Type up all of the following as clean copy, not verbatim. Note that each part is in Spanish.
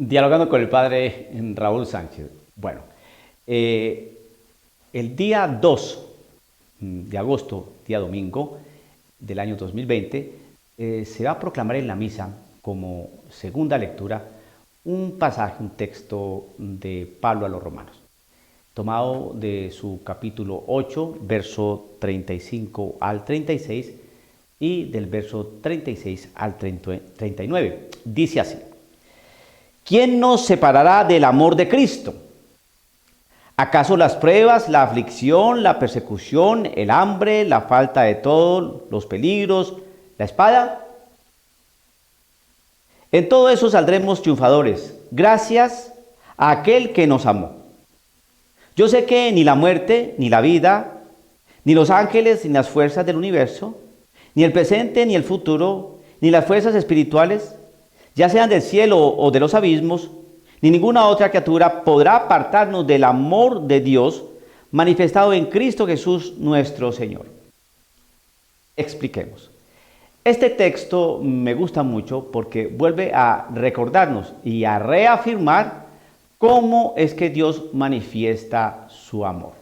Dialogando con el padre Raúl Sánchez. Bueno, el día 2 de agosto, día domingo del año 2020, se va a proclamar en la misa como segunda lectura un pasaje, un texto de Pablo a los Romanos, tomado de su capítulo 8, verso 35 al 36 y del verso 36 al 39. Dice así: ¿Quién nos separará del amor de Cristo? ¿Acaso las pruebas, la aflicción, la persecución, el hambre, la falta de todo, los peligros, la espada? En todo eso saldremos triunfadores, gracias a aquel que nos amó. Yo sé que ni la muerte, ni la vida, ni los ángeles, ni las fuerzas del universo, ni el presente, ni el futuro, ni las fuerzas espirituales, ya sean del cielo o de los abismos, ni ninguna otra criatura podrá apartarnos del amor de Dios manifestado en Cristo Jesús nuestro Señor. Expliquemos. Este texto me gusta mucho porque vuelve a recordarnos y a reafirmar cómo es que Dios manifiesta su amor.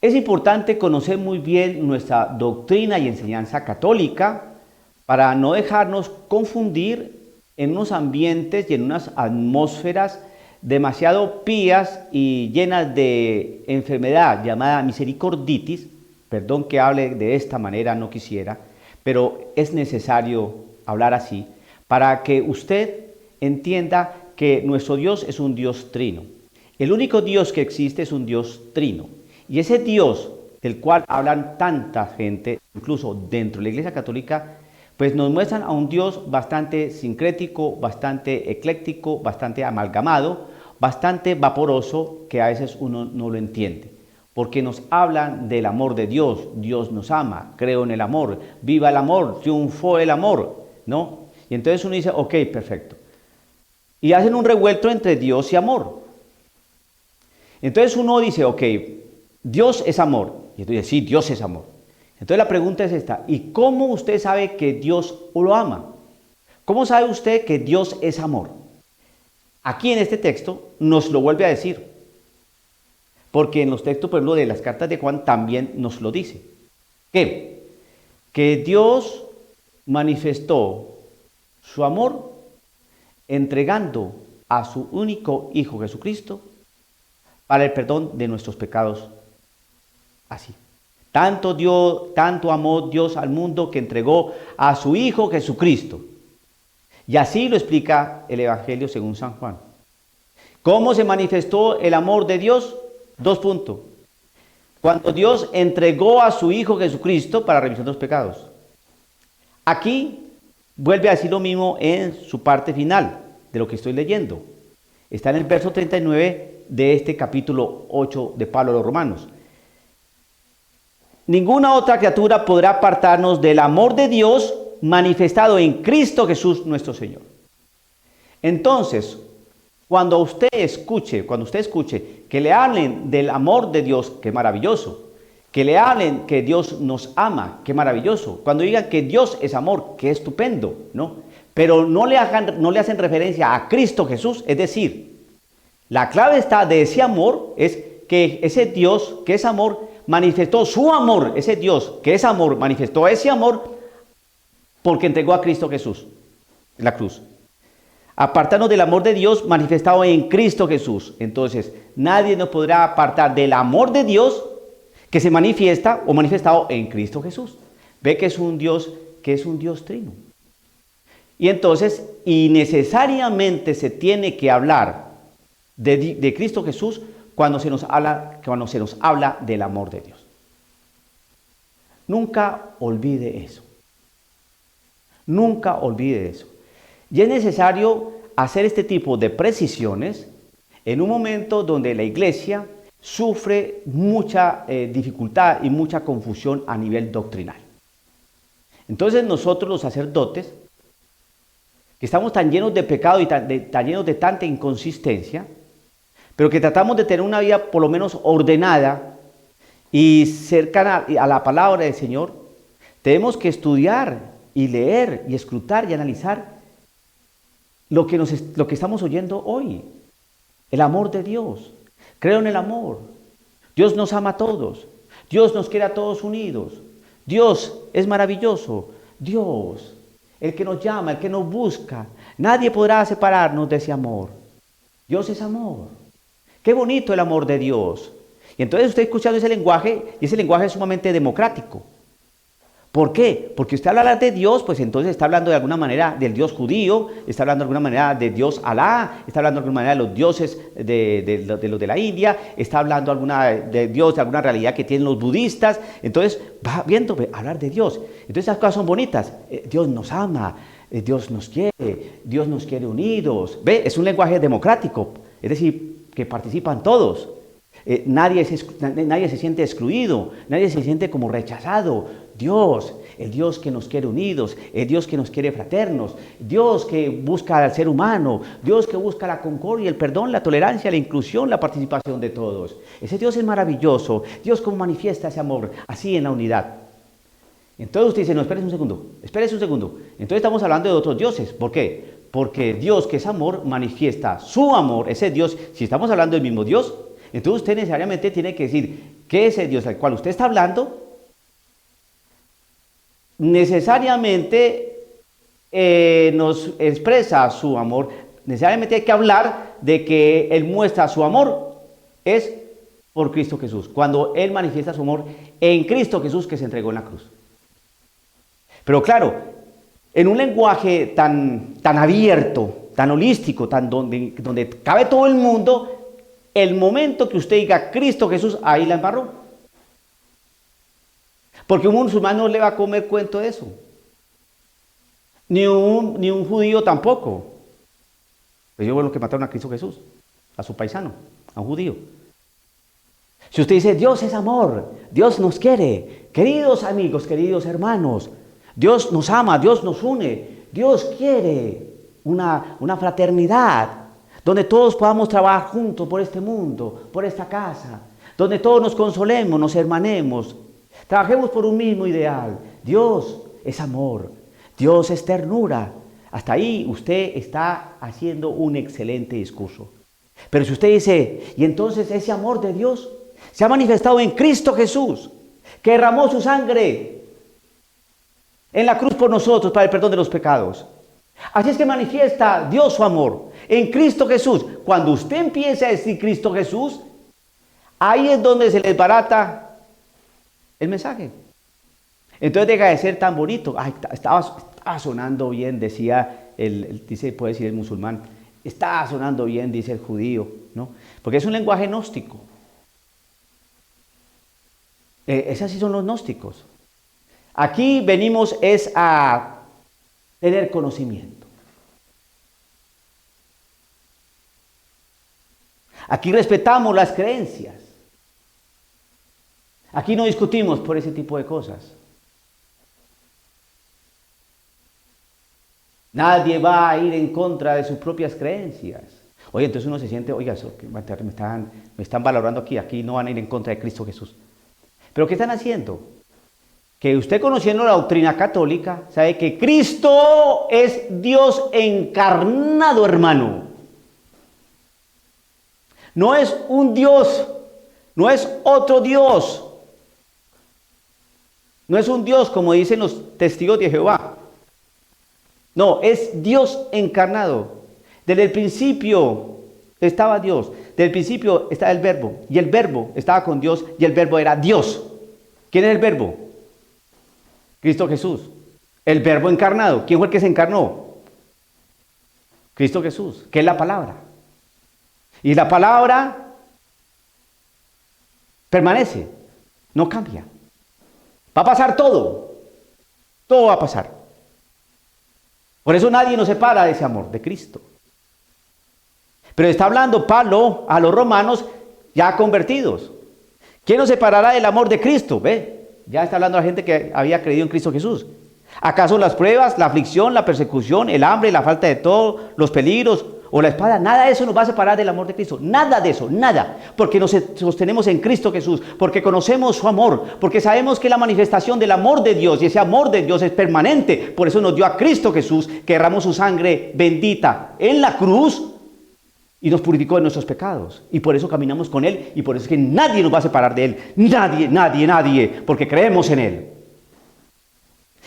Es importante conocer muy bien nuestra doctrina y enseñanza católica para no dejarnos confundir en unos ambientes y en unas atmósferas demasiado pías y llenas de enfermedad llamada misericorditis. Perdón que hable de esta manera, no quisiera, pero es necesario hablar así para que usted entienda que nuestro Dios es un Dios trino. El único Dios que existe es un Dios trino. Y ese Dios del cual hablan tanta gente, incluso dentro de la Iglesia Católica, pues nos muestran a un Dios bastante sincrético, bastante ecléctico, bastante amalgamado, bastante vaporoso, que a veces uno no lo entiende. Porque nos hablan del amor de Dios, Dios nos ama, creo en el amor, viva el amor, triunfó el amor, ¿no? Y entonces uno dice, ok, perfecto. Y hacen un revuelto entre Dios y amor. Entonces uno dice, ok, Dios es amor. Y entonces sí, Dios es amor. Entonces la pregunta es esta: ¿y cómo usted sabe que Dios lo ama? ¿Cómo sabe usted que Dios es amor? Aquí en este texto nos lo vuelve a decir. Porque en los textos, por ejemplo, de las cartas de Juan también nos lo dice. ¿Qué? Que Dios manifestó su amor entregando a su único Hijo Jesucristo para el perdón de nuestros pecados. Así. Tanto amó Dios al mundo que entregó a su Hijo Jesucristo. Y así lo explica el Evangelio según San Juan. ¿Cómo se manifestó el amor de Dios? 2 puntos. Cuando Dios entregó a su Hijo Jesucristo para remisión de los pecados. Aquí vuelve a decir lo mismo en su parte final de lo que estoy leyendo. Está en el verso 39 de este capítulo 8 de Pablo a los Romanos. Ninguna otra criatura podrá apartarnos del amor de Dios manifestado en Cristo Jesús nuestro Señor. Entonces, cuando usted escuche que le hablen del amor de Dios, qué maravilloso. Que le hablen que Dios nos ama, qué maravilloso. Cuando digan que Dios es amor, qué estupendo, ¿no? Pero no le hacen referencia a Cristo Jesús. Es decir, la clave está de ese amor es que ese Dios que es amor manifestó su amor. Ese Dios que es amor manifestó ese amor porque entregó a Cristo Jesús en la cruz. Apartarnos del amor de Dios manifestado en Cristo Jesús. Entonces, nadie nos podrá apartar del amor de Dios que se manifiesta o manifestado en Cristo Jesús. Ve que es un Dios trino. Y entonces, innecesariamente se tiene que hablar de Cristo Jesús cuando se nos habla del amor de Dios. Nunca olvide eso. Nunca olvide eso. Y es necesario hacer este tipo de precisiones en un momento donde la Iglesia sufre mucha dificultad y mucha confusión a nivel doctrinal. Entonces nosotros los sacerdotes, que estamos tan llenos de pecado y tan llenos de tanta inconsistencia, pero que tratamos de tener una vida por lo menos ordenada y cercana a la palabra del Señor, tenemos que estudiar y leer y escrutar y analizar lo que estamos oyendo hoy. El amor de Dios. Creo en el amor. Dios nos ama a todos. Dios nos quiere a todos unidos. Dios es maravilloso. Dios, el que nos llama, el que nos busca. Nadie podrá separarnos de ese amor. Dios es amor. Qué bonito el amor de Dios. Y entonces usted escuchando ese lenguaje, y ese lenguaje es sumamente democrático. ¿Por qué? Porque usted habla de Dios, pues entonces está hablando de alguna manera del Dios judío, está hablando de alguna manera de Dios Alá, está hablando de alguna manera de los dioses de los de la India, está hablando de Dios, de alguna realidad que tienen los budistas. Entonces va viendo, hablar de Dios. Entonces esas cosas son bonitas. Dios nos ama, Dios nos quiere unidos. ¿Ve? Es un lenguaje democrático, es decir, que participan todos. Nadie se siente excluido, nadie se siente como rechazado. Dios, el Dios que nos quiere unidos, el Dios que nos quiere fraternos, Dios que busca al ser humano, Dios que busca la concordia, el perdón, la tolerancia, la inclusión, la participación de todos. Ese Dios es maravilloso. Dios como manifiesta ese amor, así en la unidad. Entonces usted dice, no, espérese un segundo. Entonces estamos hablando de otros dioses. ¿Por qué? Porque Dios, que es amor, manifiesta su amor. Ese Dios, si estamos hablando del mismo Dios, entonces usted necesariamente tiene que decir que ese Dios al cual usted está hablando, necesariamente nos expresa su amor. Necesariamente hay que hablar de que Él muestra su amor es por Cristo Jesús, cuando Él manifiesta su amor en Cristo Jesús, que se entregó en la cruz. Pero claro, en un lenguaje tan abierto, tan holístico, donde cabe todo el mundo, el momento que usted diga Cristo Jesús, ahí la embarró. Porque un musulmán no le va a comer cuento de eso. Ni un judío tampoco. Pues yo veo lo que mataron a Cristo Jesús, a su paisano, a un judío. Si usted dice, Dios es amor, Dios nos quiere, queridos amigos, queridos hermanos, Dios nos ama, Dios nos une, Dios quiere una fraternidad, donde todos podamos trabajar juntos por este mundo, por esta casa, donde todos nos consolemos, nos hermanemos, trabajemos por un mismo ideal. Dios es amor, Dios es ternura. Hasta ahí usted está haciendo un excelente discurso. Pero si usted dice, y entonces ese amor de Dios se ha manifestado en Cristo Jesús, que derramó su sangre en la cruz por nosotros para el perdón de los pecados. Así es que manifiesta Dios su amor en Cristo Jesús. Cuando usted empieza a decir Cristo Jesús, ahí es donde se les barata el mensaje. Entonces deja de ser tan bonito. Ay, estaba sonando bien, dice, puede decir el musulmán. Está sonando bien, dice el judío, ¿no? Porque es un lenguaje gnóstico. Esos sí son los gnósticos. Aquí venimos es a tener conocimiento. Aquí respetamos las creencias. Aquí no discutimos por ese tipo de cosas. Nadie va a ir en contra de sus propias creencias. Oye, entonces uno se siente, oiga, me están valorando aquí no van a ir en contra de Cristo Jesús. ¿Pero qué están haciendo? Que usted, conociendo la doctrina católica, sabe que Cristo es Dios encarnado, hermano. No es un Dios, no es otro Dios. No es un Dios como dicen los testigos de Jehová. No, es Dios encarnado. Desde el principio estaba Dios. Desde el principio estaba el Verbo. Y el Verbo estaba con Dios y el Verbo era Dios. ¿Quién es el Verbo? Cristo Jesús. El Verbo encarnado. ¿Quién fue el que se encarnó? Cristo Jesús, que es la palabra. Y la palabra permanece, no cambia. Va a pasar todo. Todo va a pasar. Por eso nadie nos separa de ese amor de Cristo. Pero está hablando Pablo a los romanos ya convertidos. ¿Quién nos separará del amor de Cristo? ¿Ve? Ya está hablando a la gente que había creído en Cristo Jesús. ¿Acaso las pruebas, la aflicción, la persecución, el hambre, la falta de todo, los peligros o la espada, nada de eso nos va a separar del amor de Cristo. Nada de eso, nada. Porque nos sostenemos en Cristo Jesús, porque conocemos su amor, porque sabemos que la manifestación del amor de Dios, y ese amor de Dios es permanente. Por eso nos dio a Cristo Jesús, que derramó su sangre bendita en la cruz y nos purificó de nuestros pecados. Y por eso caminamos con Él, y por eso es que nadie nos va a separar de Él. Nadie, nadie, nadie, porque creemos en Él.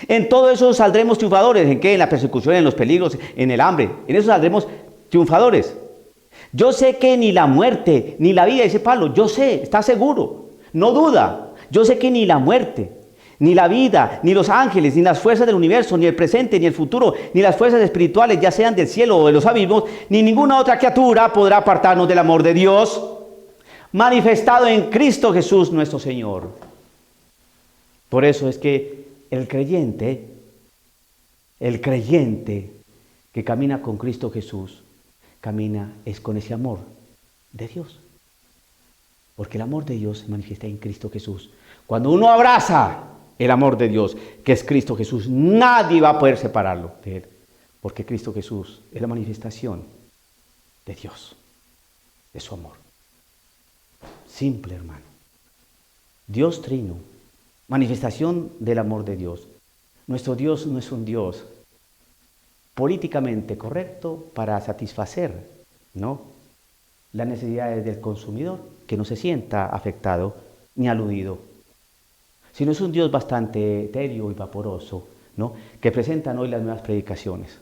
En todo eso saldremos triunfadores. ¿En qué? En la persecución, en los peligros, en el hambre. En eso saldremos triunfadores. Yo sé que ni la muerte, ni la vida, dice Pablo, yo sé, está seguro, no duda. Yo sé que ni la muerte, ni la vida, ni los ángeles, ni las fuerzas del universo, ni el presente, ni el futuro, ni las fuerzas espirituales, ya sean del cielo o de los abismos, ni ninguna otra criatura podrá apartarnos del amor de Dios, manifestado en Cristo Jesús nuestro Señor. Por eso es que el creyente que camina con Cristo Jesús, camina es con ese amor de Dios. Porque el amor de Dios se manifiesta en Cristo Jesús. Cuando uno abraza el amor de Dios, que es Cristo Jesús, nadie va a poder separarlo de Él. Porque Cristo Jesús es la manifestación de Dios, de su amor. Simple, hermano. Dios trino. Manifestación del amor de Dios. Nuestro Dios no es un Dios políticamente correcto para satisfacer, ¿no?, las necesidades del consumidor, que no se sienta afectado ni aludido, sino es un Dios bastante etéreo y vaporoso, ¿no?, que presentan hoy las nuevas predicaciones.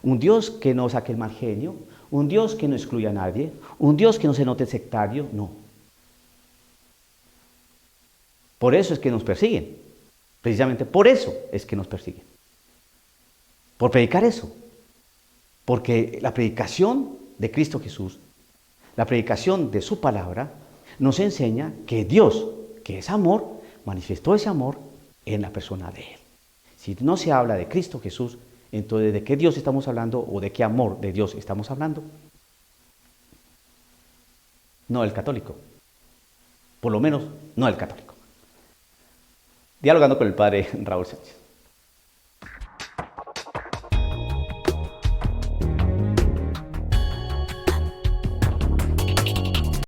Un Dios que no saque el mal genio, un Dios que no excluya a nadie, un Dios que no se note sectario, no. Por eso es que nos persiguen. Precisamente por eso es que nos persiguen. Por predicar eso. Porque la predicación de Cristo Jesús, la predicación de su palabra, nos enseña que Dios, que es amor, manifestó ese amor en la persona de Él. Si no se habla de Cristo Jesús, entonces ¿de qué Dios estamos hablando o de qué amor de Dios estamos hablando? No del católico. Por lo menos no del católico. Dialogando con el padre Raúl Sánchez.